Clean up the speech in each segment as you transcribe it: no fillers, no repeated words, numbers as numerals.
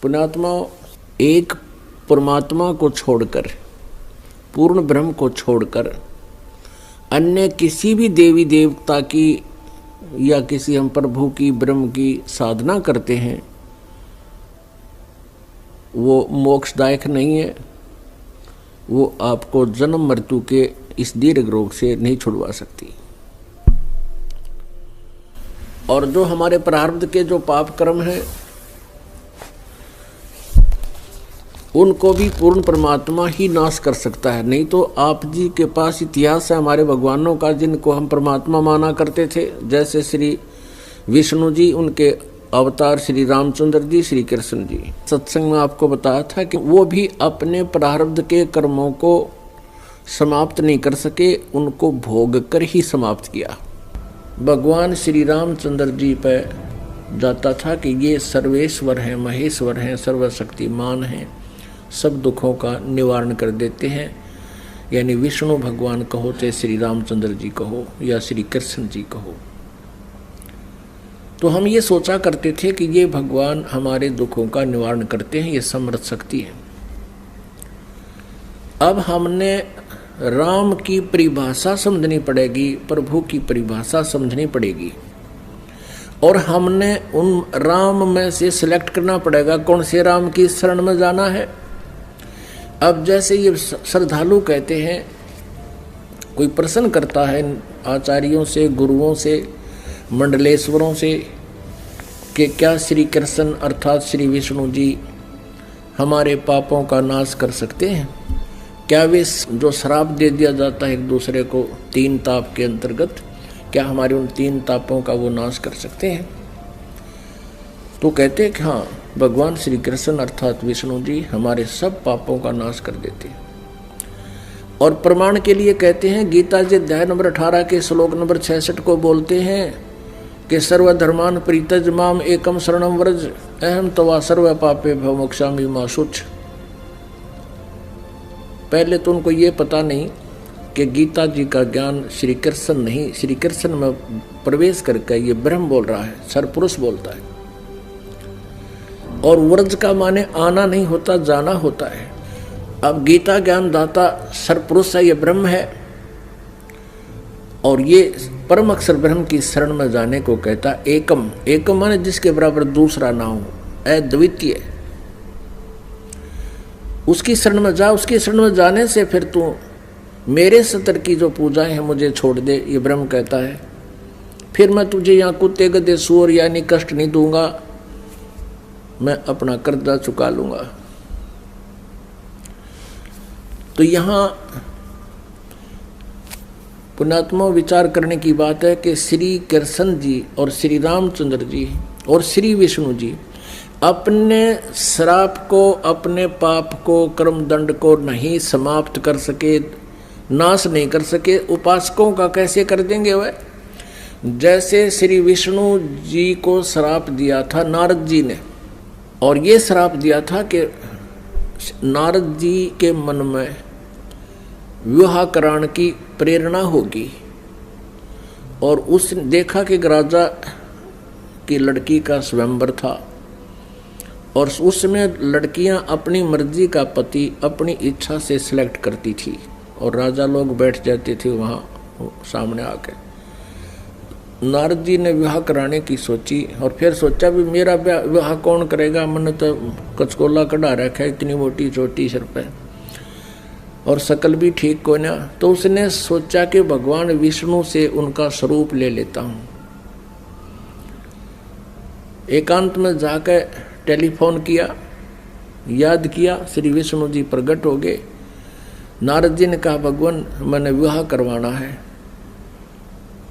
पुण्यात्मा, एक परमात्मा को छोड़कर, पूर्ण ब्रह्म को छोड़कर अन्य किसी भी देवी देवता की या किसी हम प्रभु की, ब्रह्म की साधना करते हैं, वो मोक्षदायक नहीं है। वो आपको जन्म मृत्यु के इस दीर्घ रोग से नहीं छुड़वा सकती। और जो हमारे प्रारब्ध के जो पाप कर्म हैं, उनको भी पूर्ण परमात्मा ही नाश कर सकता है। नहीं तो आप जी के पास इतिहास है हमारे भगवानों का, जिनको हम परमात्मा माना करते थे, जैसे श्री विष्णु जी, उनके अवतार श्री रामचंद्र जी, श्री कृष्ण जी। सत्संग में आपको बताया था कि वो भी अपने प्रारब्ध के कर्मों को समाप्त नहीं कर सके, उनको भोग कर ही समाप्त किया। भगवान श्री रामचंद्र जी पर जाता था कि ये सर्वेश्वर हैं, महेश्वर हैं, सर्वशक्तिमान हैं, सब दुखों का निवारण कर देते हैं। यानी विष्णु भगवान कहो, चाहे श्री रामचंद्र जी कहो या श्री कृष्ण जी कहो। तो हम ये सोचा करते थे कि ये भगवान हमारे दुखों का निवारण करते हैं, ये समर्थ शक्ति है। अब हमने राम की परिभाषा समझनी पड़ेगी, प्रभु की परिभाषा समझनी पड़ेगी, और हमने उन राम में से सिलेक्ट करना पड़ेगा कौन से राम की शरण में जाना है। अब जैसे ये श्रद्धालु कहते हैं, कोई प्रश्न करता है आचार्यों से, गुरुओं से, मंडलेश्वरों से कि क्या श्री कृष्ण अर्थात श्री विष्णु जी हमारे पापों का नाश कर सकते हैं? क्या वे जो श्राप दे दिया जाता है एक दूसरे को 3 ताप के अंतर्गत, क्या हमारे उन 3 तापों का वो नाश कर सकते हैं? तो कहते हैं कि हाँ, भगवान श्री कृष्ण अर्थात विष्णु जी हमारे सब पापों का नाश कर देते हैं। और प्रमाण के लिए कहते हैं, गीता जी अध्याय नंबर 18 के श्लोक नंबर 66 को बोलते हैं कि सर्वधर्मान परित्यज माम एकम शरणम व्रज अहम तवा सर्व पापे भव मोक्षामि मा शुच। पहले तो उनको ये पता नहीं कि गीता जी का ज्ञान श्री कृष्ण नहीं, श्री कृष्ण में प्रवेश करके ये ब्रह्म बोल रहा है, सरपुरुष बोलता है। और व्रज का माने आना नहीं होता, जाना होता है। अब गीता ज्ञान दाता सरपुरुष है, ये ब्रह्म है, और ये परम अक्षर ब्रह्म की शरण में जाने को कहता एकम। एकम माने जिसके बराबर दूसरा ना हो, अद्वितीय। उसकी शरण में जा, उसकी शरण में जाने से फिर तू मेरे सतर की जो पूजाएं हैं मुझे छोड़ दे, ये ब्रह्म कहता है। फिर मैं तुझे यहाँ कुत्ते गधे सूअर यानी कष्ट नहीं दूंगा, मैं अपना कर्जा चुका लूंगा। तो यहाँ पुण्यात्मा विचार करने की बात है कि श्री कृष्ण जी और श्री रामचंद्र जी और श्री विष्णु जी अपने श्राप को, अपने पाप को, कर्म दंड को नहीं समाप्त कर सके, नाश नहीं कर सके। उपासकों का कैसे कर देंगे वह? जैसे श्री विष्णु जी को श्राप दिया था नारद जी ने, और ये श्राप दिया था कि नारद जी के मन में विवाह कराने की प्रेरणा होगी, और उसने देखा कि राजा की लड़की का स्वयंवर था, और उसमें लड़कियां अपनी मर्जी का पति अपनी इच्छा से सिलेक्ट करती थी, और राजा लोग बैठ जाते थे वहाँ सामने आके। नारद जी ने विवाह कराने की सोची, और फिर सोचा भी मेरा विवाह कौन करेगा, मैंने तो कचकोला कढ़ा रखा है, इतनी मोटी चोटी सिर पे, और शकल भी ठीक को ना। तो उसने सोचा कि भगवान विष्णु से उनका स्वरूप ले लेता हूँ। एकांत में जाकर टेलीफोन किया, याद किया, श्री विष्णु जी प्रकट हो गए। नारद जी ने कहा, भगवान मैंने विवाह करवाना है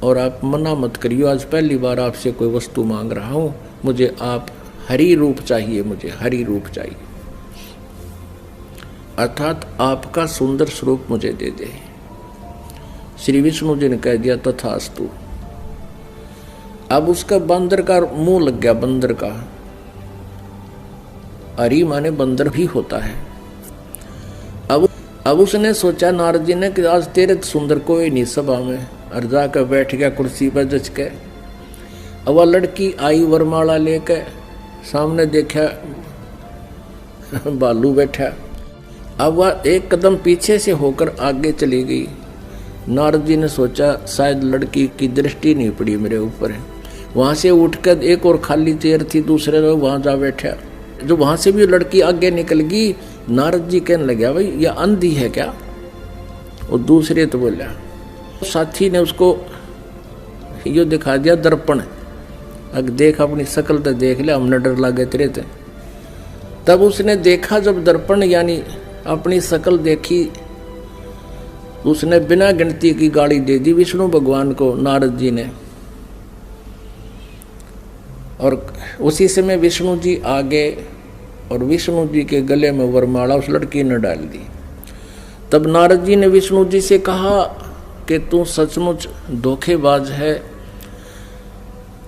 और आप मना मत करियो, आज पहली बार आपसे कोई वस्तु मांग रहा हूँ, मुझे आप हरि रूप चाहिए, मुझे हरि रूप चाहिए, अर्थात आपका सुंदर स्वरूप मुझे दे दे। श्री विष्णु जी ने कह दिया तथास्तु। अब उसका बंदर का मुंह लग गया, बंदर का। हरि माने बंदर भी होता है। अब उसने सोचा नारद जी ने कि आज तेरे सुंदर कोई नहीं सभा में, और जाकर बैठ गया कुर्सी पर जच के। अब वह लड़की आई वरमाला लेकर, सामने देखा भालू बैठा। अब वह एक कदम पीछे से होकर आगे चली गई। नारद जी ने सोचा शायद लड़की की दृष्टि नहीं पड़ी मेरे ऊपर। वहां से उठकर एक और खाली चेयर थी, दूसरे लोग वहां जा बैठा। जो वहां से भी लड़की आगे निकल गई, नारद जी कहने लगे भाई यह अंधी है क्या? और दूसरे तो बोला, साथी ने उसको यो दिखा दिया दर्पण, अगर देख अपनी शक्ल तो देख ले, हमने डर लगे तेरे थे। तब उसने देखा जब दर्पण यानी अपनी शक्ल देखी, उसने बिना गिनती की गाली दे दी विष्णु भगवान को, नारद जी ने। और उसी समय विष्णु जी आ गए और विष्णु जी के गले में वरमाला उस लड़की ने डाल दी। तब नारद जी ने विष्णु जी से कहा कि तू सचमुच धोखेबाज है।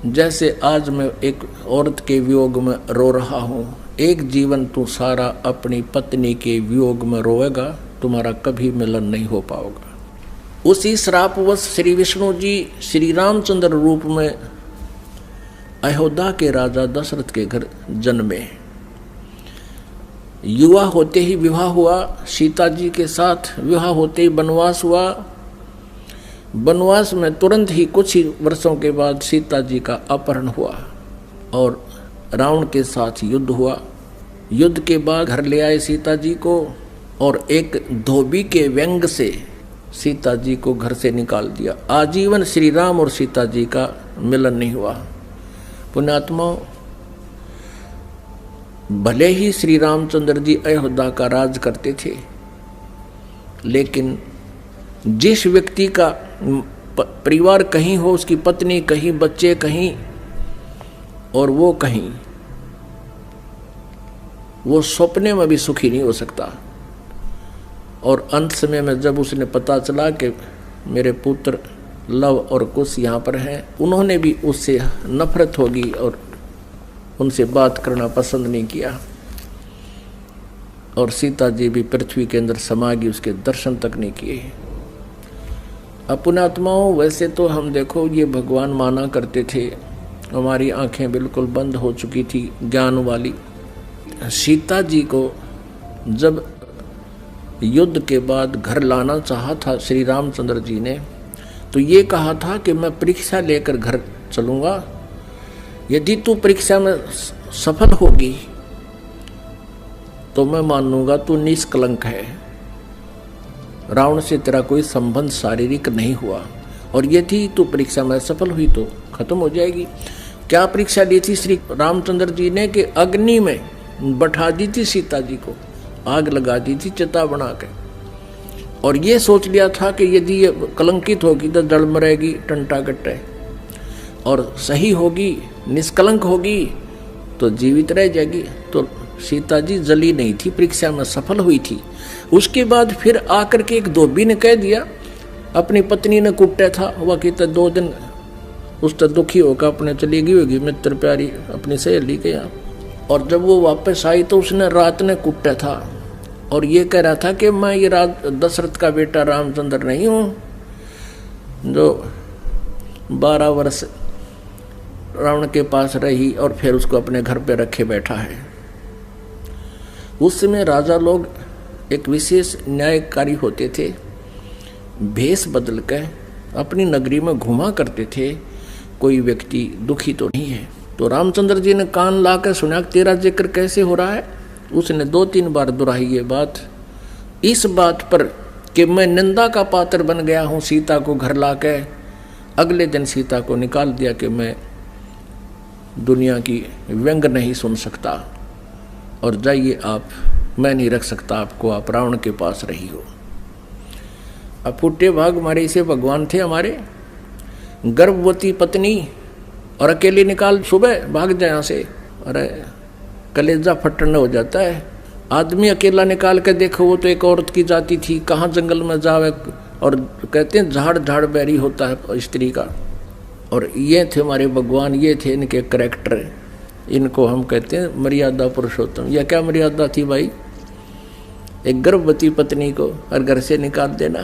जैसे आज मैं एक औरत के वियोग में रो रहा हूँ, एक जीवन तू सारा अपनी पत्नी के वियोग में रोएगा, तुम्हारा कभी मिलन नहीं हो पाएगा। उसी श्रापवश श्री विष्णु जी श्री रामचंद्र रूप में अयोध्या के राजा दशरथ के घर जन्मे। युवा होते ही विवाह हुआ, सीता जी के साथ विवाह होते ही वनवास हुआ। वनवास में तुरंत ही कुछ ही वर्षों के बाद सीता जी का अपहरण हुआ और रावण के साथ युद्ध हुआ। युद्ध के बाद घर ले आए सीता जी को और एक धोबी के व्यंग से सीता जी को घर से निकाल दिया। आजीवन श्री राम और सीता जी का मिलन नहीं हुआ। पुण्यात्माओं, भले ही श्री रामचंद्र जी अयोध्या का राज करते थे, लेकिन जिस व्यक्ति का परिवार कहीं हो, उसकी पत्नी कहीं, बच्चे कहीं और वो कहीं, वो सपने में भी सुखी नहीं हो सकता। और अंत समय में जब उसने पता चला कि मेरे पुत्र लव और कुश यहाँ पर हैं, उन्होंने भी उससे नफरत होगी और उनसे बात करना पसंद नहीं किया। और सीता जी भी पृथ्वी के अंदर समा गई, उसके दर्शन तक नहीं किए। पुण्यात्माओं, वैसे तो हम देखो ये भगवान माना करते थे, हमारी आंखें बिल्कुल बंद हो चुकी थी ज्ञान वाली। सीता जी को जब युद्ध के बाद घर लाना चाहा था श्री रामचंद्र जी ने, तो ये कहा था कि मैं परीक्षा लेकर घर चलूँगा, यदि तू परीक्षा में सफल होगी तो मैं मान लूँगा तू निष्कलंक है, रावण से तेरा कोई संबंध शारीरिक नहीं हुआ, और यदि तू परीक्षा में सफल हुई तो खत्म हो जाएगी। क्या परीक्षा ली थी श्री रामचंद्र जी ने कि अग्नि में बैठा दी थी सीता जी को, आग लगा दी थी चिता बना के, और ये सोच लिया था कि यदि ये कलंकित होगी तो जड़ मरेगी टंटा कट्टे, और सही होगी निष्कलंक होगी तो जीवित रह जाएगी। तो सीता जी जली नहीं थी, परीक्षा में सफल हुई थी। उसके बाद फिर आकर के एक धोबी ने कह दिया, अपनी पत्नी ने कुटा था, वह कहता 2 दिन उस तक दुखी होकर अपने चली गई होगी मित्र प्यारी अपनी सहेली के यहाँ, और जब वो वापस आई तो उसने रात ने कुटा था और ये कह रहा था कि मैं ये दशरथ का बेटा रामचंद्र नहीं हूँ जो 12 वर्ष रावण के पास रही और फिर उसको अपने घर पे रखे बैठा है। उस समय राजा लोग एक विशेष न्यायकारी होते थे, भेष बदल कर अपनी नगरी में घुमा करते थे, कोई व्यक्ति दुखी तो नहीं है। तो रामचंद्र जी ने कान लाकर सुना तेरा जिक्र कैसे हो रहा है। उसने 2-3 बार दोहराई ये बात, इस बात पर कि मैं निंदा का पात्र बन गया हूँ सीता को घर लाके। अगले दिन सीता को निकाल दिया कि मैं दुनिया की व्यंग नहीं सुन सकता और जाइए आप, मैं नहीं रख सकता आपको, आप रावण के पास रही हो। अब फुटे भाग हमारे इसे भगवान थे हमारे, गर्भवती पत्नी और अकेले निकाल सुबह भाग जाए यहाँ से, अरे कलेजा फटने हो जाता है। आदमी अकेला निकाल के देखो, वो तो एक औरत की जाति थी, कहाँ जंगल में जावे, और कहते हैं झाड़ झाड़ बैरी होता है स्त्री का। और ये थे हमारे भगवान, ये थे इनके करैक्टर, इनको हम कहते हैं मर्यादा पुरुषोत्तम। यह क्या मर्यादा थी भाई, एक गर्भवती पत्नी को और घर से निकाल देना,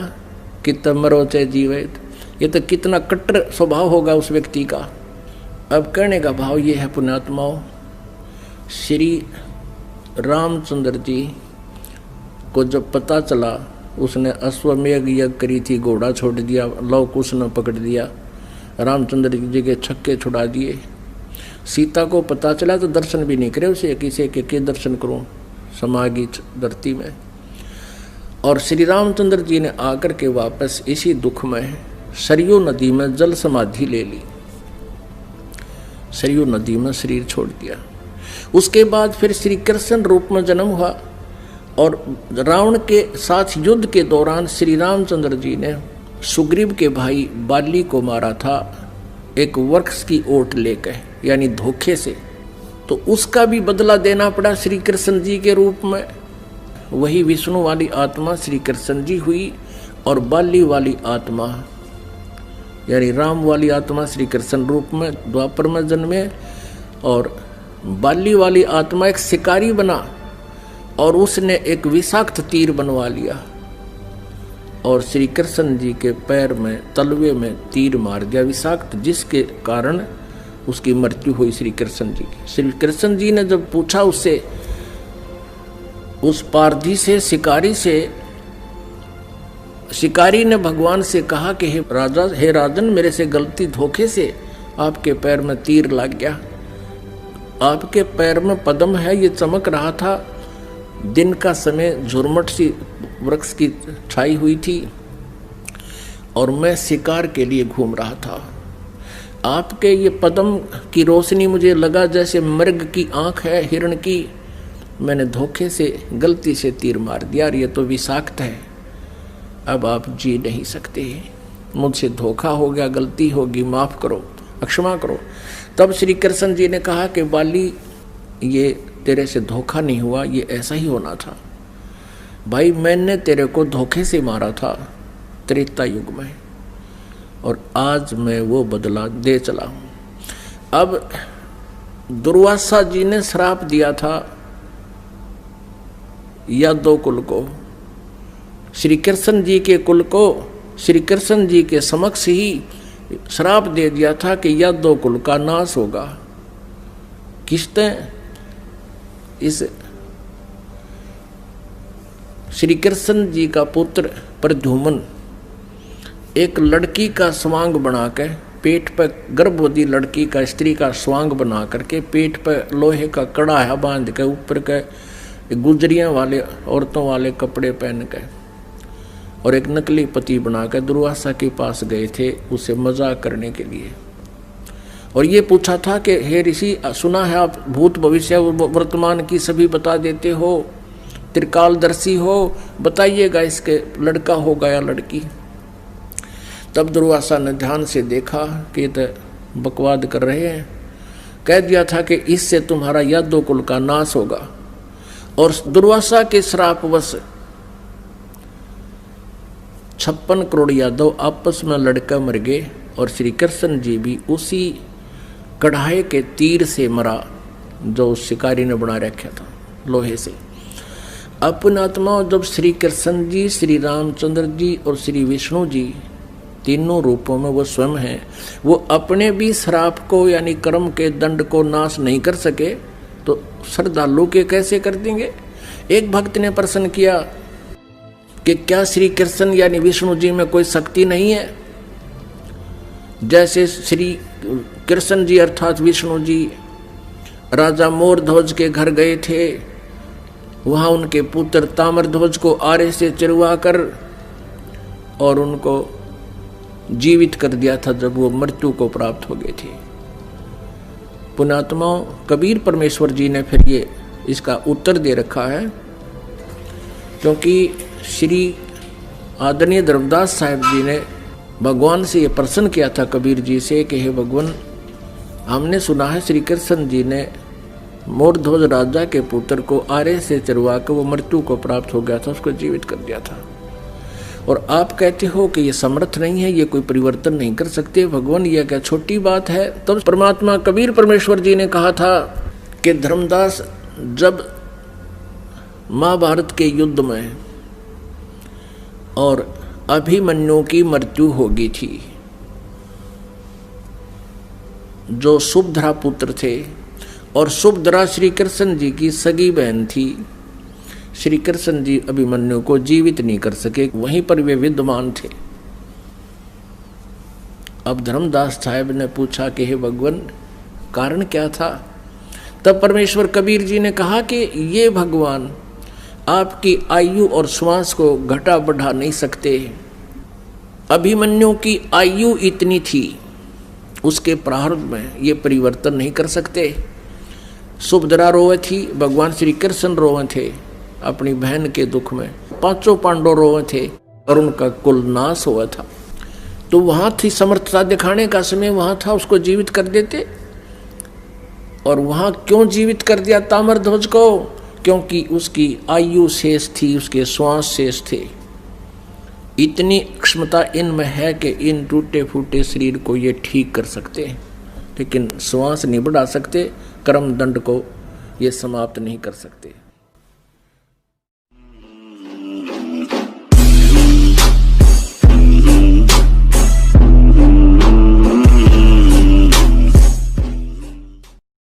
कितना मरो चाहे जीवे, ये तो कितना कट्टर स्वभाव होगा उस व्यक्ति का। अब कहने का भाव ये है पुण्यात्माओं, श्री रामचंद्र जी को जब पता चला, उसने अश्वमेघ यज्ञ करी थी, घोड़ा छोड़ दिया, लव कुश ने पकड़ दिया, रामचंद्र जी के छक्के छुड़ा दिए। सीता को पता चला तो दर्शन भी नहीं करे, उसे किसी के दर्शन करूं समागी धरती में। और श्री रामचंद्र जी ने आकर के वापस इसी दुख में सरयू नदी में जल समाधि ले ली, सरयू नदी में शरीर छोड़ दिया। उसके बाद फिर श्री कृष्ण रूप में जन्म हुआ और रावण के साथ युद्ध के दौरान श्री रामचंद्र जी ने सुग्रीव के भाई बाली को मारा था एक वृक्ष की ओट लेकर, यानी धोखे से। तो उसका भी बदला देना पड़ा श्री कृष्ण जी के रूप में। वही विष्णु वाली आत्मा श्री कृष्ण जी हुई और बाली वाली आत्मा यानी राम वाली आत्मा श्री कृष्ण रूप में द्वापर में जन्मे, और बाली वाली आत्मा एक शिकारी बना और उसने एक विषाक्त तीर बनवा लिया और श्री कृष्ण जी के पैर में तलवे में तीर मार दिया विषाक्त, जिसके कारण उसकी मृत्यु हुई श्री कृष्ण जी की। श्री कृष्ण जी ने जब पूछा उससे, उस पारधी से, शिकारी से, शिकारी ने भगवान से कहा कि हे राजा, हे राजन, मेरे से गलती धोखे से आपके पैर में तीर लग गया। आपके पैर में पद्म है, ये चमक रहा था, दिन का समय, झुरमट सी वृक्ष की छाई हुई थी और मैं शिकार के लिए घूम रहा था। आपके ये पद्म की रोशनी मुझे लगा जैसे मृग की आंख है हिरण की, मैंने धोखे से गलती से तीर मार दिया और ये तो विषाक्त है, अब आप जी नहीं सकते, मुझसे धोखा हो गया, गलती होगी, माफ करो, क्षमा करो। तब श्री कृष्ण जी ने कहा कि बाली, ये तेरे से धोखा नहीं हुआ, ये ऐसा ही होना था भाई, मैंने तेरे को धोखे से मारा था त्रेता युग में और आज मैं वो बदला दे चला हूं। अब दुर्वासा जी ने श्राप दिया था यादव कुल को, श्री कृष्ण जी के कुल को श्री कृष्ण जी के समक्ष ही श्राप दे दिया था कि यादव कुल का नाश होगा। किसने? इस श्री कृष्ण जी का पुत्र प्रद्युम्न एक लड़की का स्वांग बनाकर, पेट पर गर्भवती लड़की का, स्त्री का स्वांग बना करके पेट पर लोहे का कड़ा बांध के ऊपर के गुजरियां वाले औरतों वाले कपड़े पहन के और एक नकली पति बनाकर दुर्वासा के पास गए थे उसे मजाक करने के लिए। और ये पूछा था कि हे ऋषि, सुना है आप भूत भविष्य वर्तमान की सभी बता देते हो, त्रिकालदर्शी हो, बताइएगा इसके लड़का होगा या लड़की। तब दुर्वासा ने ध्यान से देखा कि तो बकवाद कर रहे हैं, कह दिया था कि इससे तुम्हारा यादव कुल का नाश होगा। और दुर्वासा के श्रापवश 56 करोड़ यादव आपस में लड़कर मर गए और श्री कृष्ण जी भी उसी कढ़ाई के तीर से मरा जो शिकारी ने बना रखा था लोहे से। अपना आत्मा जब श्री कृष्ण जी, श्री रामचंद्र जी और श्री विष्णु जी तीनों रूपों में वो स्वयं हैं, वो अपने भी श्राप को यानी कर्म के दंड को नाश नहीं कर सके तो श्रद्धालु के कैसे कर देंगे। एक भक्त ने प्रश्न किया कि क्या श्री कृष्ण यानी विष्णु जी में कोई शक्ति नहीं है? जैसे श्री कृष्ण जी अर्थात विष्णु जी राजा मोरध्वज के घर गए थे, वहां उनके पुत्र ताम्रध्वज को आरे से चिरवा कर और उनको जीवित कर दिया था जब वो मृत्यु को प्राप्त हो गए थे। पुण्यात्मा कबीर परमेश्वर जी ने फिर ये इसका उत्तर दे रखा है, क्योंकि श्री आदरणीय धर्मदास साहब जी ने भगवान से ये प्रश्न किया था कबीर जी से कि हे भगवान, हमने सुना है श्री कृष्ण जी ने मोरध्वज राजा के पुत्र को आरे से चरवा कर वो मृत्यु को प्राप्त हो गया था, उसको जीवित कर दिया था, और आप कहते हो कि ये समर्थ नहीं है, ये कोई परिवर्तन नहीं कर सकते। भगवान ये क्या छोटी बात है? तब परमात्मा कबीर परमेश्वर जी ने कहा था कि धर्मदास, जब महाभारत के युद्ध में और अभिमन्यु की मृत्यु हो गई थी, जो सुभद्रा पुत्र थे, और सुभद्रा श्री कृष्ण जी की सगी बहन थी। श्री कृष्ण जी अभिमन्यु को जीवित नहीं कर सके, वहीं पर वे विद्यमान थे। अब धर्मदास साहब ने पूछा कि हे भगवान, कारण क्या था? तब परमेश्वर कबीर जी ने कहा कि ये भगवान आपकी आयु और श्वास को घटा बढ़ा नहीं सकते। अभिमन्यु की आयु इतनी थी, उसके प्रारब्ध में ये परिवर्तन नहीं कर सकते। सुभद्रा रोवे थी, भगवान श्री कृष्ण रोवे थे अपनी बहन के दुख में, पांचों पांडव रोवे थे और उनका कुल नाश हुआ था। तो वहां थी समर्थता दिखाने का समय, वहां था, उसको जीवित कर देते। और वहां क्यों जीवित कर दिया ताम्रध्वज को? क्योंकि उसकी आयु शेष थी, उसके श्वास शेष थे। इतनी क्षमता इनमें है कि इन टूटे फूटे शरीर को ये ठीक कर सकते हैं, लेकिन श्वास नहीं बढ़ा सकते, कर्म दंड को ये समाप्त नहीं कर सकते।